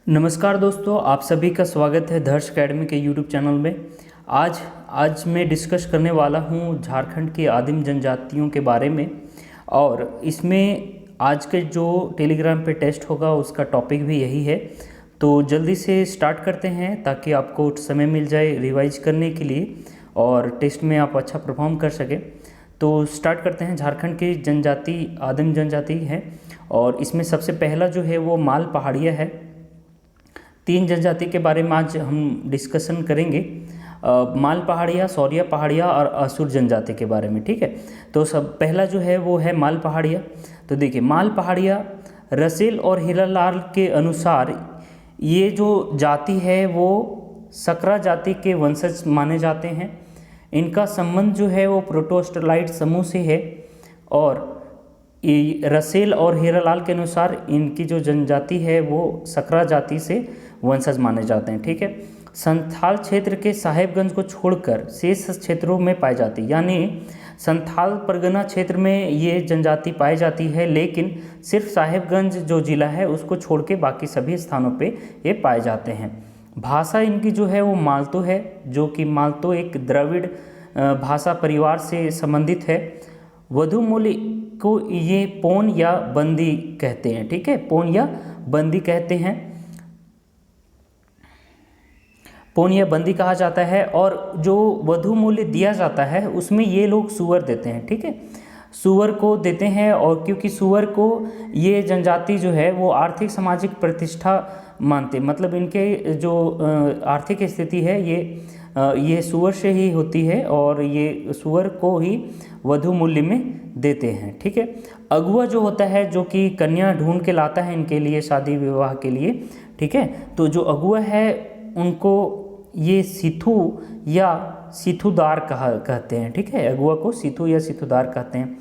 नमस्कार दोस्तों, आप सभी का स्वागत है दर्श अकेडमी के यूट्यूब चैनल में। आज मैं डिस्कस करने वाला हूं झारखंड की आदिम जनजातियों के बारे में। और इसमें आज के जो टेलीग्राम पे टेस्ट होगा उसका टॉपिक भी यही है। तो जल्दी से स्टार्ट करते हैं ताकि आपको समय मिल जाए रिवाइज करने के लिए और टेस्ट में आप अच्छा परफॉर्म कर सकें। तो स्टार्ट करते हैं। झारखंड की जनजाति आदिम जनजाति है और इसमें सबसे पहला जो है वो माल पहाड़िया है। 3 जनजाति के बारे में आज हम डिस्कशन करेंगे, माल पहाड़िया, सौरिया पहाड़िया और असुर जनजाति के बारे में। ठीक है, तो सब पहला जो है वो है माल पहाड़िया। तो देखिए, माल पहाड़िया रसेल और हीरालाल के अनुसार ये जो जाति है वो सकरा जाति के वंशज माने जाते हैं। इनका संबंध जो है वो प्रोटोस्टलाइट समूह से है और रसेल और हीरालाल के अनुसार इनकी जो जनजाति है वो सकरा जाति से वंशज माने जाते हैं। ठीक है, संथाल क्षेत्र के साहेबगंज को छोड़कर शेष क्षेत्रों में पाई जाती है, यानी संथाल परगना क्षेत्र में ये जनजाति पाई जाती है, लेकिन सिर्फ साहेबगंज जो जिला है उसको छोड़ के बाकी सभी स्थानों पे ये पाए जाते हैं। भाषा इनकी जो है वो मालतो है, जो कि मालतो एक द्रविड़ भाषा परिवार से संबंधित है। वधु मूल्य को ये पौन या बंदी कहते हैं। ठीक है, पौन या बंदी कहते हैं, पौन या बंदी कहा जाता है। और जो वधु मूल्य दिया जाता है उसमें ये लोग सुअर देते हैं। ठीक है, सुअर को देते हैं, और क्योंकि सुअर को ये जनजाति जो है वो आर्थिक सामाजिक प्रतिष्ठा मानते, मतलब इनके जो आर्थिक स्थिति है ये सुअर से ही होती है और ये सुअर को ही वधु मूल्य में देते हैं। ठीक है, अगुआ जो होता है जो कि कन्या ढूंढ के लाता है इनके लिए शादी विवाह के लिए। ठीक है, तो जो अगुआ है उनको ये सिथु या सिथुदार कहते हैं। ठीक है, अगुआ को सिथु या सिथुदार कहते हैं।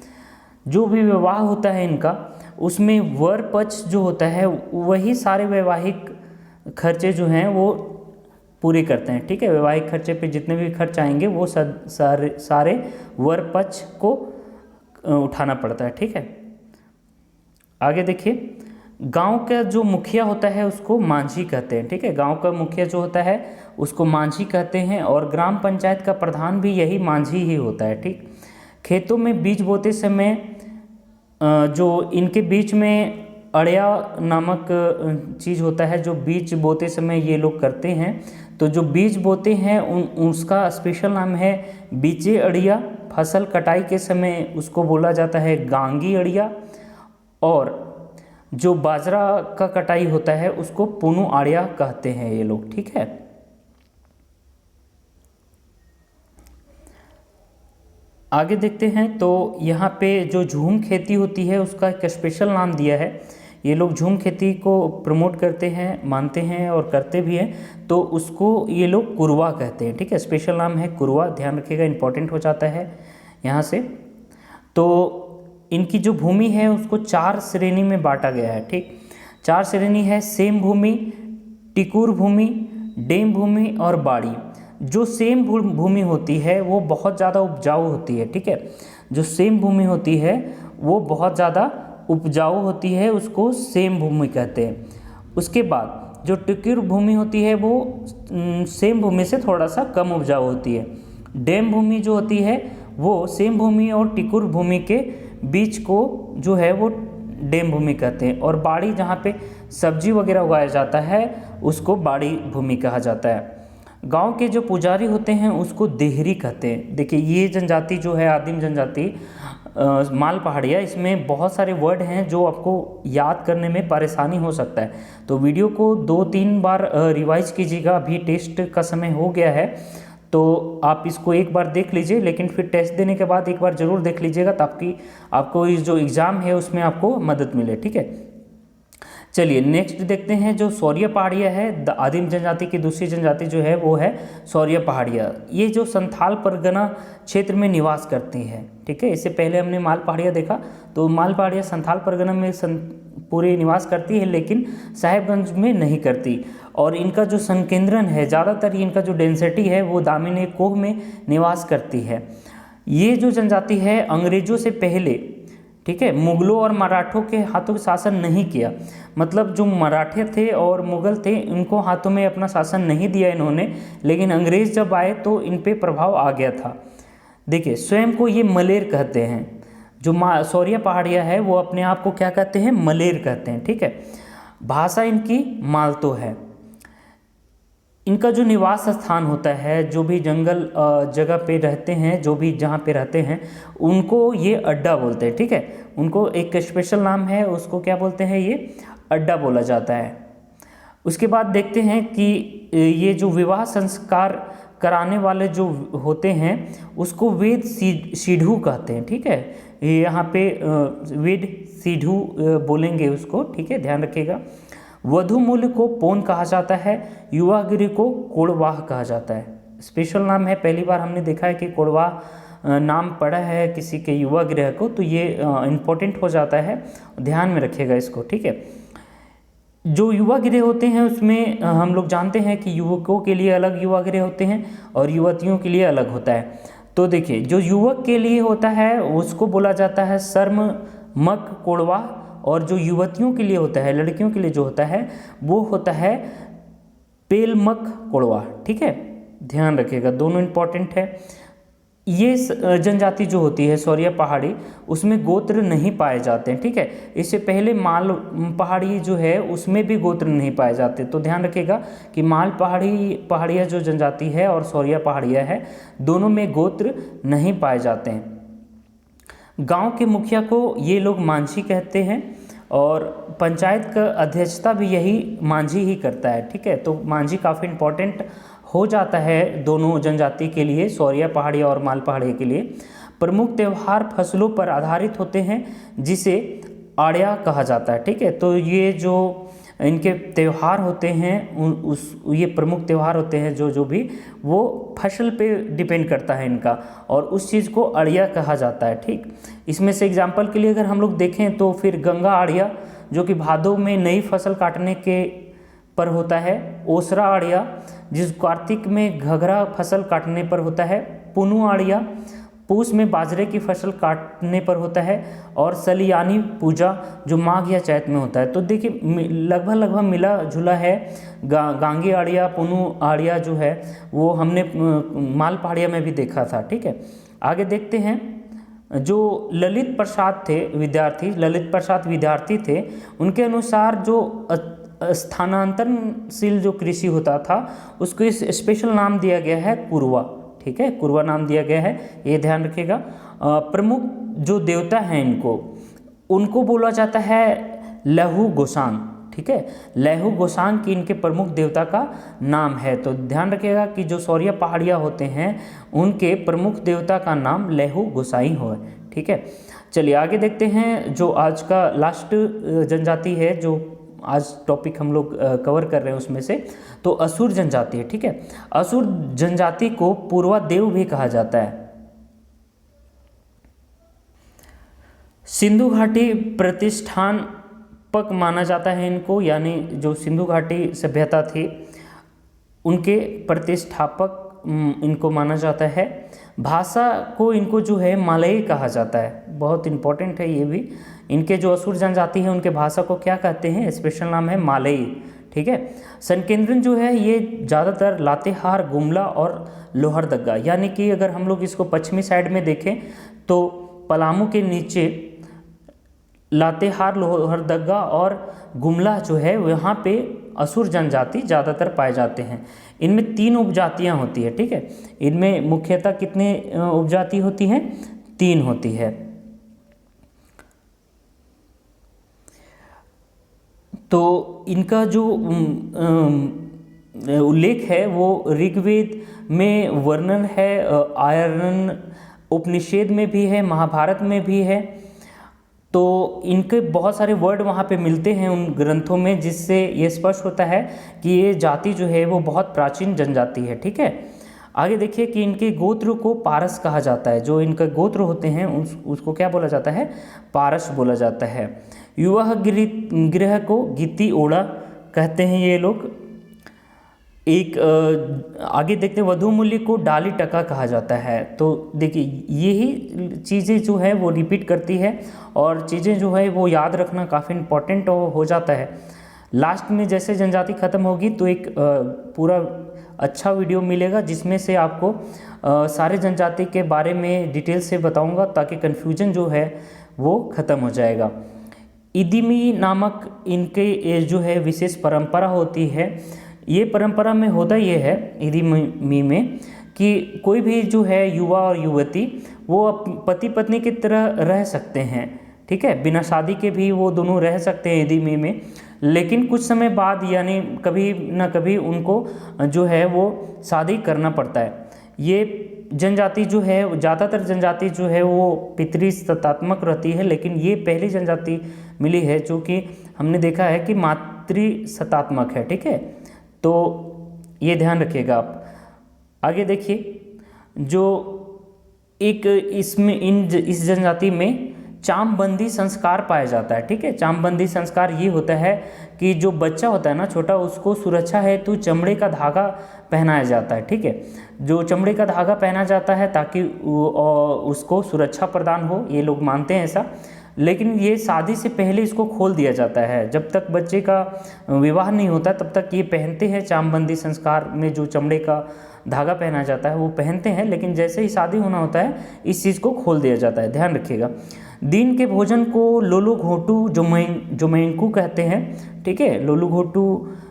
जो भी विवाह होता है इनका, उसमें वर पक्ष जो होता है वही सारे वैवाहिक खर्चे जो हैं वो पूरे करते हैं। ठीक है, वैवाहिक खर्चे पे जितने भी खर्च आएंगे वो सारे वर पक्ष को उठाना पड़ता है। ठीक है, आगे देखिए, गांव का जो मुखिया होता है उसको मांझी कहते हैं। ठीक है, गांव का मुखिया जो होता है उसको मांझी कहते हैं और ग्राम पंचायत का प्रधान भी यही मांझी ही होता है। ठीक, खेतों में बीज बोते समय जो इनके बीच में अड़िया नामक चीज़ होता है, जो बीज बोते समय ये लोग करते हैं। तो जो बीज बोते हैं उसका स्पेशल नाम है बीचे अड़िया। फसल कटाई के समय उसको बोला जाता है गांगी अड़िया, और जो बाजरा का कटाई होता है उसको पुनु आड़िया कहते हैं ये लोग। ठीक है, आगे देखते हैं। तो यहाँ पे जो झूम खेती होती है उसका एक स्पेशल नाम दिया है। ये लोग झूम खेती को प्रमोट करते हैं, मानते हैं और करते भी हैं, तो उसको ये लोग कुरवा कहते हैं। ठीक है, स्पेशल नाम है कुरवा, ध्यान रखिएगा, इंपॉर्टेंट हो जाता है यहाँ से। तो इनकी जो भूमि है उसको 4 श्रेणी में बांटा गया है। ठीक, 4 श्रेणी है, सेम भूमि, टिकुर भूमि, डेम भूमि और बाड़ी। जो सेम भूमि होती है वो बहुत ज़्यादा उपजाऊ होती है। ठीक है, जो सेम भूमि होती है वो बहुत ज़्यादा उपजाऊ होती है, उसको सेम भूमि कहते हैं। उसके बाद जो टिकुर भूमि होती है वो सेम भूमि से थोड़ा सा कम उपजाऊ होती है। डेम भूमि जो होती है वो सेम भूमि और टिकुर भूमि के बीच को जो है वो डेम भूमि कहते हैं। और बाड़ी, जहाँ पे सब्जी वगैरह उगाया जाता है उसको बाड़ी भूमि कहा जाता है। गांव के जो पुजारी होते हैं उसको देहरी कहते हैं। देखिए, ये जनजाति जो है आदिम जनजाति माल पहाड़िया, इसमें बहुत सारे वर्ड हैं जो आपको याद करने में परेशानी हो सकता है, तो वीडियो को 2-3 बार रिवाइज कीजिएगा। अभी टेस्ट का समय हो गया है तो आप इसको एक बार देख लीजिए, लेकिन फिर टेस्ट देने के बाद एक बार ज़रूर देख लीजिएगा ताकि आपको इस जो एग्ज़ाम है उसमें आपको मदद मिले। ठीक है, चलिए नेक्स्ट देखते हैं। जो सौरिया पहाड़िया है, आदिम जनजाति की दूसरी जनजाति जो है वो है सौरिया पहाड़िया। ये जो संथाल परगना क्षेत्र में निवास करती है। ठीक है, इससे पहले हमने माल पहाड़िया देखा, तो माल पहाड़िया संथाल परगना में पूरे निवास करती है लेकिन साहेबगंज में नहीं करती। और इनका जो संकेंद्रण है, ज़्यादातर इनका जो डेंसिटी है वो दामिनी कोह में निवास करती है। ये जो जनजाति है अंग्रेज़ों से पहले ठीक है। मुगलों और मराठों के हाथों शासन नहीं किया, मतलब जो मराठे थे और मुगल थे उनको हाथों में अपना शासन नहीं दिया इन्होंने, लेकिन अंग्रेज जब आए तो इन पे प्रभाव आ गया था। देखिए स्वयं को ये मलेर कहते हैं, जो शौर्य पहाड़िया है वो अपने आप को क्या कहते हैं, मलेर कहते हैं, ठीक है। भाषा इनकी मालतो है। इनका जो निवास स्थान होता है, जो भी जंगल जगह पे रहते हैं, जो भी जहाँ पे रहते हैं उनको ये अड्डा बोलते हैं, ठीक है। उनको एक स्पेशल नाम है, उसको क्या बोलते हैं, ये अड्डा बोला जाता है। उसके बाद देखते हैं कि ये जो विवाह संस्कार कराने वाले जो होते हैं उसको वेद सीढ़ू कहते हैं, ठीक है। यहाँ पे वेद सीढ़ू बोलेंगे उसको, ठीक है, ध्यान रखिएगा। वधु मूल्य को पौन कहा जाता है, युवा गृह को कोड़वाह कहा जाता है। स्पेशल नाम है, पहली बार हमने देखा है कि कोड़वाह नाम पड़ा है किसी के युवा गृह को, तो ये इम्पोर्टेंट हो जाता है, ध्यान में रखिएगा इसको, ठीक है। जो युवा गृह होते हैं उसमें हम लोग जानते हैं कि युवकों के लिए अलग युवा गृह होते हैं और युवतियों के लिए अलग होता है। तो देखिए जो युवक के लिए होता है उसको बोला जाता है सर्म मक कोड़वा, और जो युवतियों के लिए होता है, लड़कियों के लिए जो होता है वो होता है पेलमक कोड़वा, ठीक है, ध्यान रखिएगा, दोनों इंपॉर्टेंट है। ये जनजाति जो होती है शौर्य पहाड़ी, उसमें गोत्र नहीं पाए जाते हैं, ठीक है। इससे पहले माल पहाड़ी जो है उसमें भी गोत्र नहीं पाए जाते, तो ध्यान रखिएगा कि माल पहाड़िया जो जनजाति है और शौर्य पहाड़िया है, दोनों में गोत्र नहीं पाए जाते हैं। गांव के मुखिया को ये लोग मांझी कहते हैं और पंचायत का अध्यक्षता भी यही मांझी ही करता है, ठीक है। तो मांझी काफ़ी इम्पोर्टेंट हो जाता है दोनों जनजाति के लिए, शौर्य पहाड़िया और माल पहाड़िया के लिए। प्रमुख त्यौहार फसलों पर आधारित होते हैं जिसे आड़िया कहा जाता है, ठीक है। तो ये जो इनके त्यौहार होते हैं ये प्रमुख त्यौहार होते हैं जो भी वो फसल पे डिपेंड करता है इनका, और उस चीज़ को अड़िया कहा जाता है, ठीक। इसमें से एग्जाम्पल के लिए अगर हम लोग देखें तो फिर गंगा अड़िया जो कि भादों में नई फसल काटने के पर होता है, ओसरा अड़िया जिस कार्तिक में घघरा फसल काटने पर होता है, पुनु अड़िया पूस में बाजरे की फसल काटने पर होता है, और सलियानी पूजा जो माघ या चैत में होता है। तो देखिए लगभग मिला जुला है। गांगी आड़िया पुनु आड़िया जो है वो हमने माल पहाड़िया में भी देखा था, ठीक है। आगे देखते हैं, जो ललित प्रसाद विद्यार्थी थे, उनके अनुसार जो स्थानांतरणशील जो कृषि होता था उसको इस स्पेशल नाम दिया गया है कुरवा, ठीक है, कुरवा नाम दिया गया है, ये ध्यान रखिएगा। प्रमुख जो देवता हैं उनको बोला जाता है लहू गोसांग, ठीक है, लहू गोसांग की इनके प्रमुख देवता का नाम है। तो ध्यान रखिएगा कि जो शौर्य पहाड़िया होते हैं उनके प्रमुख देवता का नाम लहू गोसाई हो, ठीक है। चलिए आगे देखते हैं, जो आज का लास्ट जनजाति है जो आज टॉपिक हम लोग कवर कर रहे हैं उसमें से, तो असुर जनजाति है, ठीक है। असुर जनजाति को पूर्वा देव भी कहा जाता है। सिंधु घाटी प्रतिष्ठापक माना जाता है इनको, यानी जो सिंधु घाटी सभ्यता थी उनके प्रतिष्ठापक इनको माना जाता है। भाषा को इनको जो है मालई कहा जाता है, बहुत इंपॉर्टेंट है ये भी। इनके जो असुर जनजाति है उनके भाषा को क्या कहते हैं, स्पेशल नाम है मालई, ठीक है। संकेंद्रन जो है ये ज़्यादातर लातेहार, गुमला और लोहरदगा, यानी कि अगर हम लोग इसको पश्चिमी साइड में देखें तो पलामू के नीचे लातेहार, लोहरदगा और गुमला जो है वहाँ पे असुर जनजाति ज़्यादातर पाए जाते हैं। इनमें 3 उपजातियाँ होती है, ठीक है। इनमें मुख्यतः कितने उपजाति होती हैं, 3 होती है। तो इनका जो उल्लेख है वो ऋग्वेद में वर्णन है, आयरन उपनिषद में भी है, महाभारत में भी है। तो इनके बहुत सारे वर्ड वहाँ पे मिलते हैं उन ग्रंथों में, जिससे ये स्पष्ट होता है कि ये जाति जो है वो बहुत प्राचीन जनजाति है, ठीक है। आगे देखिए कि इनके गोत्र को पारस कहा जाता है, जो इनका गोत्र होते हैं उसको क्या बोला जाता है, पारस बोला जाता है। युवा गृह को गित्ती ओड़ा कहते हैं ये लोग। एक आगे देखते हैं, वधु मूल्य को डाली टका कहा जाता है। तो देखिए यही चीज़ें जो है वो रिपीट करती है और चीज़ें जो है वो याद रखना काफ़ी इम्पोर्टेंट हो जाता है। लास्ट में जैसे जनजाति खत्म होगी तो एक पूरा अच्छा वीडियो मिलेगा जिसमें से आपको सारे जनजाति के बारे में डिटेल से बताऊंगा, ताकि कन्फ्यूजन जो है वो ख़त्म हो जाएगा। इदिमी नामक इनके जो है विशेष परंपरा होती है। ये परंपरा में होता ये है इदिमी में कि कोई भी जो है युवा और युवती वो पति पत्नी की तरह रह सकते हैं, ठीक है, बिना शादी के भी वो दोनों रह सकते हैं इदिमी में। लेकिन कुछ समय बाद यानी कभी ना कभी उनको जो है वो शादी करना पड़ता है। ये जनजाति जो है, ज़्यादातर जनजाति जो है वो पितृसत्तात्मक रहती है, लेकिन ये पहली जनजाति मिली है जो कि हमने देखा है कि मातृसत्तात्मक है, ठीक है। तो ये ध्यान रखिएगा आप। आगे देखिए, जो एक इसमें इस जनजाति में चामबंदी संस्कार पाया जाता है, ठीक है। चामबंदी संस्कार ये होता है कि जो बच्चा होता है ना छोटा, उसको सुरक्षा हेतु चमड़े का धागा पहनाया जाता है, ठीक है। जो चमड़े का धागा पहना जाता है ताकि उसको सुरक्षा प्रदान हो, ये लोग मानते हैं ऐसा। लेकिन ये शादी से पहले इसको खोल दिया जाता है। जब तक बच्चे का विवाह नहीं होता तब तक ये पहनते हैं। चामबंदी संस्कार में जो चमड़े का धागा पहना जाता है वो पहनते हैं, लेकिन जैसे ही शादी होना होता है इस चीज़ को खोल दिया जाता है, ध्यान रखिएगा। दिन के भोजन को लोलू घोटू जोमेंकू कहते हैं, ठीक है, लोलू घोटू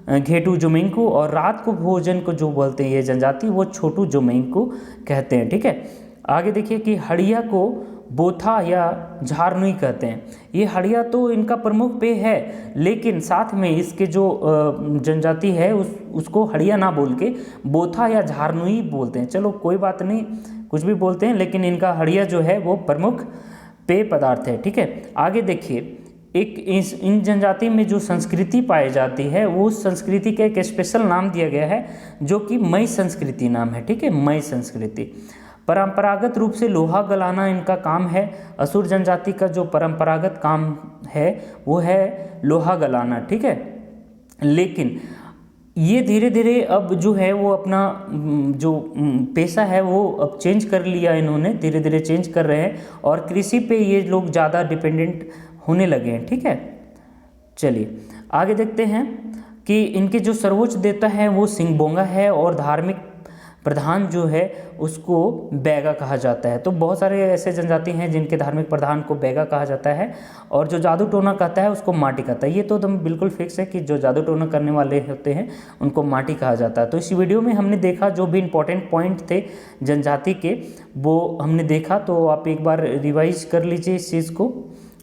घेटू जोमेंकू, और रात को भोजन को जो बोलते हैं ये जनजाति वो छोटू जोमेंकू कहते हैं, ठीक है। आगे देखिए कि हड़िया को बोथा या झारनुई कहते हैं। ये हड़िया तो इनका प्रमुख पेय है, लेकिन साथ में इसके जो जनजाति है उसको हड़िया ना बोल के बोथा या झारनुई बोलते हैं। चलो कोई बात नहीं, कुछ भी बोलते हैं, लेकिन इनका हड़िया जो है वो प्रमुख पेय पदार्थ है, ठीक है। आगे देखिए, इन जनजाति में जो संस्कृति पाई जाती है वो संस्कृति का एक स्पेशल नाम दिया गया है जो कि मई संस्कृति नाम है, ठीक है, मई संस्कृति। परंपरागत रूप से लोहा गलाना इनका काम है। असुर जनजाति का जो परंपरागत काम है वो है लोहा गलाना, ठीक है। लेकिन ये धीरे धीरे अब जो है वो अपना जो पेशा है वो अब चेंज कर लिया इन्होंने, धीरे धीरे चेंज कर रहे हैं और कृषि पे ये लोग ज़्यादा डिपेंडेंट होने लगे हैं, ठीक है। चलिए आगे देखते हैं कि इनके जो सर्वोच्च देवता है वो सिंगबोंगा है और धार्मिक प्रधान जो है उसको बैगा कहा जाता है। तो बहुत सारे ऐसे जनजाति हैं जिनके धार्मिक प्रधान को बैगा कहा जाता है, और जो जादू टोना कहता है उसको माटी कहता है। ये तो एकदम बिल्कुल फिक्स है कि जो जादू टोना करने वाले होते हैं उनको माटी कहा जाता है। तो इस वीडियो में हमने देखा जो भी इंपॉर्टेंट पॉइंट थे जनजाति के वो हमने देखा, तो आप एक बार रिवाइज कर लीजिए इस चीज़ को।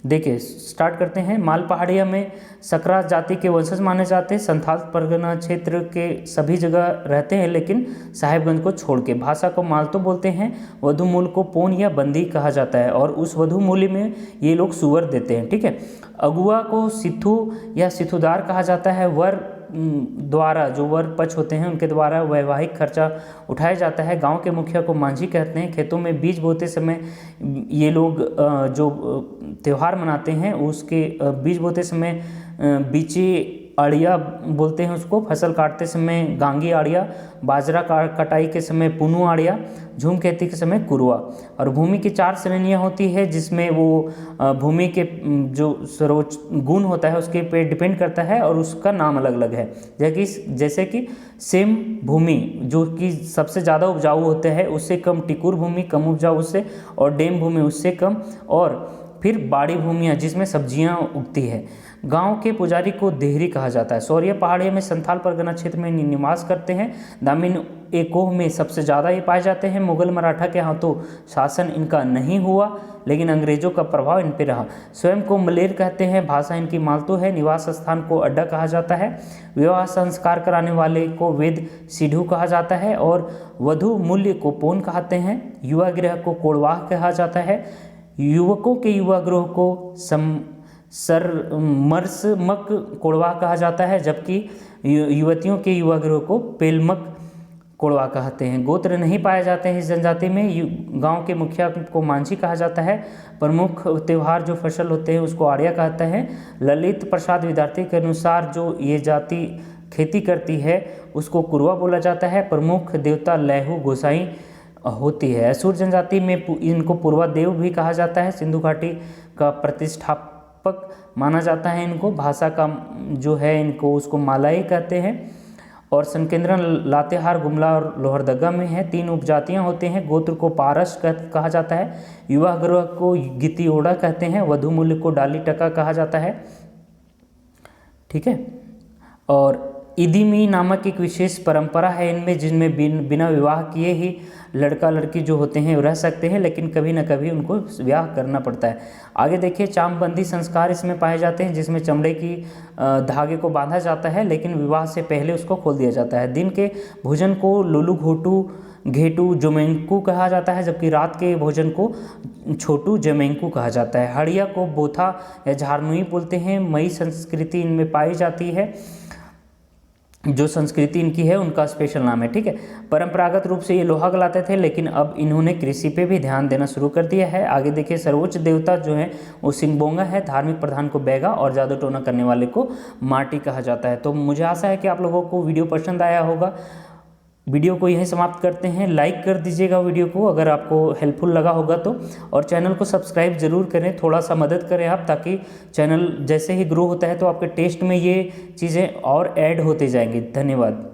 देखिए स्टार्ट करते हैं। माल पहाड़िया में सकरा जाति के वंशज माने जाते हैं। संथाल परगना क्षेत्र के सभी जगह रहते हैं, लेकिन साहिबगंज को छोड़ के। भाषा को मालतो बोलते हैं। वधु मूल को पोन या बंदी कहा जाता है, और उस वधु मूल्य में ये लोग सुअर देते हैं, ठीक है। अगुआ को सिथु या सिथुदार कहा जाता है। वर द्वारा, जो वर पक्ष होते हैं उनके द्वारा वैवाहिक खर्चा उठाया जाता है। गांव के मुखिया को मांझी कहते हैं। खेतों में बीज बोते समय ये लोग जो त्यौहार मनाते हैं उसके बीज बोते समय बीची आड़िया बोलते हैं उसको। फसल काटते समय गांगी आड़िया, बाजरा कटाई के समय पुनू आड़िया, झूम खेती के समय कुरुआ। और भूमि की 4 श्रेणियाँ होती है जिसमें वो भूमि के जो सर्वोच्च गुण होता है उसके पे डिपेंड करता है और उसका नाम अलग अलग है। जैसे कि सेम भूमि जो कि सबसे ज़्यादा उपजाऊ होते हैं उससे कम, टिकुर भूमि कम उपजाऊ उससे, और डेम भूमि उससे कम, और फिर बाड़ी भूमियाँ जिसमें सब्जियाँ उगती है। गांव के पुजारी को देहरी कहा जाता है। सौरिया पहाड़ियों में संथाल परगना क्षेत्र में निवास करते हैं। दामिन एकोह में सबसे ज़्यादा ये पाए जाते हैं। मुगल मराठा के हाथों शासन इनका नहीं हुआ, लेकिन अंग्रेजों का प्रभाव इन पर रहा। स्वयं को मलेर कहते हैं। भाषा इनकी मालतो है। निवास स्थान को अड्डा कहा जाता है। विवाह संस्कार कराने वाले को वेद सिद्धू कहा जाता है, और वधु मूल्य को पोन कहते हैं। युवा गृह को कोड़वाह कहा जाता है। युवकों के युवा गृह को सरमर्समक कोड़वा कहा जाता है, जबकि युवतियों के युवा गृह को पेलमक कोड़वा कहते हैं। गोत्र नहीं पाए जाते हैं इस जनजाति में। गांव के मुखिया को मांझी कहा जाता है। प्रमुख त्यौहार जो फसल होते हैं उसको आड़िया कहते हैं। ललित प्रसाद विद्यार्थी के अनुसार जो ये जाति खेती करती है उसको कुरवा बोला जाता है। प्रमुख देवता लैहू गोसाई होती है। असुर जनजाति में इनको पूर्वा देव भी कहा जाता है। सिंधु घाटी का प्रतिष्ठापक माना जाता है इनको। भाषा का जो है इनको उसको मालाई कहते हैं। और संकेंद्रन लातेहार, गुमला और लोहरदगा में है। 3 उपजातियां होते हैं। गोत्र को पारस कहा जाता है। युवा ग्रह को गितियोड़ा कहते हैं। वधु मूल्य को डाली टका कहा जाता है। ठीक है। और इदिमी नामक एक विशेष परंपरा है इनमें, जिनमें बिना विवाह किए ही लड़का लड़की जो होते हैं रह सकते हैं, लेकिन कभी ना कभी उनको विवाह करना पड़ता है। आगे देखिए, चामबंदी संस्कार इसमें पाए जाते हैं, जिसमें चमड़े की धागे को बांधा जाता है, लेकिन विवाह से पहले उसको खोल दिया जाता है। दिन के भोजन को लुलु घोटू घेटू जोमेंकू कहा जाता है, जबकि रात के भोजन को छोटू जमेंकू कहा जाता है। हड़िया को बोथा या झारनुई बोलते हैं। मई संस्कृति इनमें पाई जाती है। जो संस्कृति इनकी है उनका स्पेशल नाम है। ठीक है। परंपरागत रूप से ये लोहा गलाते थे, लेकिन अब इन्होंने कृषि पे भी ध्यान देना शुरू कर दिया है। आगे देखिए, सर्वोच्च देवता जो है वो सिंगबोंगा है। धार्मिक प्रधान को बैगा और जादू टोना करने वाले को माटी कहा जाता है। तो मुझे आशा है कि आप लोगों को वीडियो पसंद आया होगा। वीडियो को यहीं समाप्त करते हैं। लाइक कर दीजिएगा वीडियो को अगर आपको हेल्पफुल लगा होगा तो, और चैनल को सब्सक्राइब जरूर करें। थोड़ा सा मदद करें आप, ताकि चैनल जैसे ही ग्रो होता है तो आपके टेस्ट में ये चीज़ें और ऐड होते जाएंगी। धन्यवाद।